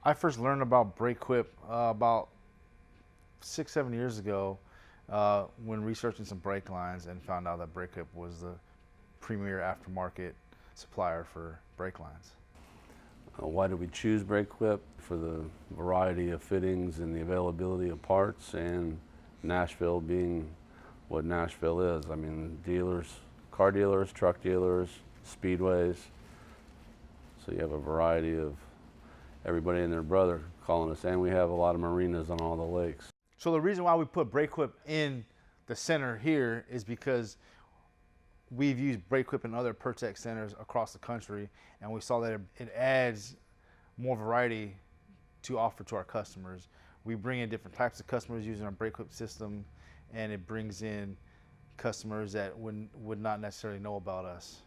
I first learned about Brakequip about 6, 7 years ago when researching some brake lines and found out that Brakequip was the premier aftermarket supplier for brake lines. Why did we choose Brakequip? For the variety of fittings and the availability of parts, and Nashville being what Nashville is. I mean, dealers, car dealers, truck dealers, speedways. So you have a variety of everybody and their brother calling us, and we have a lot of marinas on all the lakes. So the reason why we put Brakequip in the center here is because we've used Brakequip in other Pertec centers across the country, and we saw that it adds more variety to offer to our customers. We bring in different types of customers using our Brakequip system, and it brings in customers that would not necessarily know about us.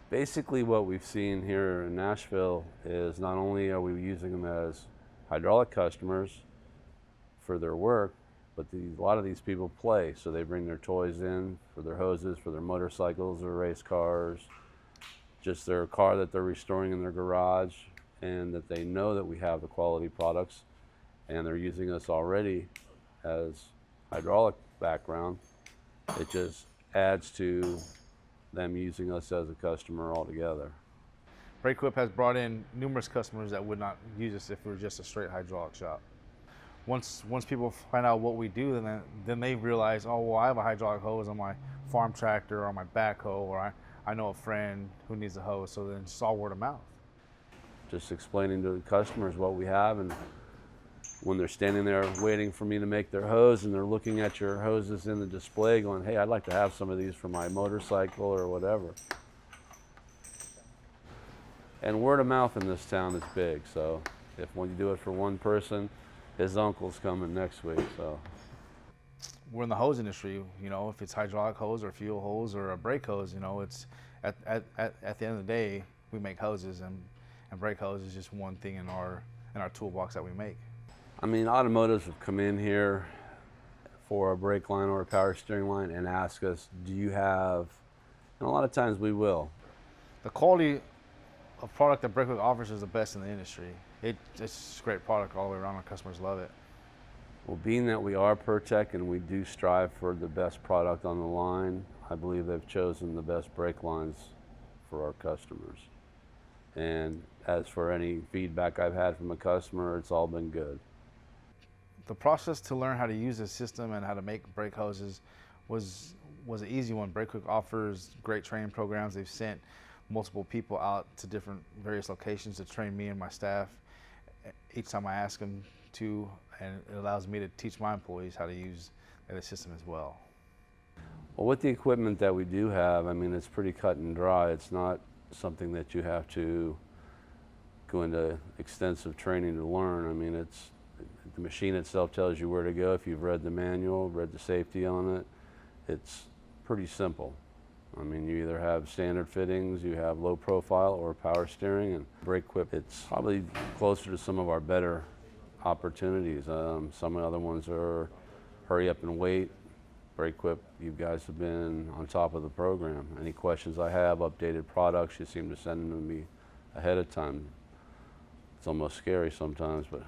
Basically what we've seen here in Nashville is not only are we using them as hydraulic customers for their work, but a lot of these people play, so they bring their toys in for their hoses, for their motorcycles or race cars, just their car that they're restoring in their garage, and that they know that we have the quality products, and they're using us already as hydraulic background. It just adds to them using us as a customer altogether. Brakequip has brought in numerous customers that would not use us if we were just a straight hydraulic shop. Once people find out what we do, then they realize, oh, well, I have a hydraulic hose on my farm tractor or on my backhoe, or I know a friend who needs a hose, so then it's all word of mouth. Just explaining to the customers what we have, and when they're standing there waiting for me to make their hose and they're looking at your hoses in the display going, hey, I'd like to have some of these for my motorcycle or whatever. And word of mouth in this town is big, so when you do it for one person, his uncle's coming next week. So we're in the hose industry, you know, if it's hydraulic hose or fuel hose or a brake hose, you know, it's at the end of the day, we make hoses, and brake hose is just one thing in our toolbox that we make. I mean, automotives have come in here for a brake line or a power steering line and ask us, do you have, and a lot of times we will. The quality of product that Brakequip offers is the best in the industry. It's just a great product all the way around. Our customers love it. Well, being that we are Pertec and we do strive for the best product on the line, I believe they've chosen the best brake lines for our customers. And as for any feedback I've had from a customer, it's all been good. The process to learn how to use the system and how to make brake hoses was an easy one. Brakequip offers great training programs. They've sent multiple people out to various locations to train me and my staff each time I ask them to, and it allows me to teach my employees how to use the system as well. Well, with the equipment that we do have, I mean, it's pretty cut and dry. It's not something that you have to go into extensive training to learn. I mean, the machine itself tells you where to go. If you've read the manual, read the safety on it, it's pretty simple. I mean, you either have standard fittings, you have low profile or power steering, and Brakequip, it's probably closer to some of our better opportunities. Some other ones are hurry up and wait. Brakequip, you guys have been on top of the program. Any questions I have, updated products, you seem to send them to me ahead of time. It's almost scary sometimes, but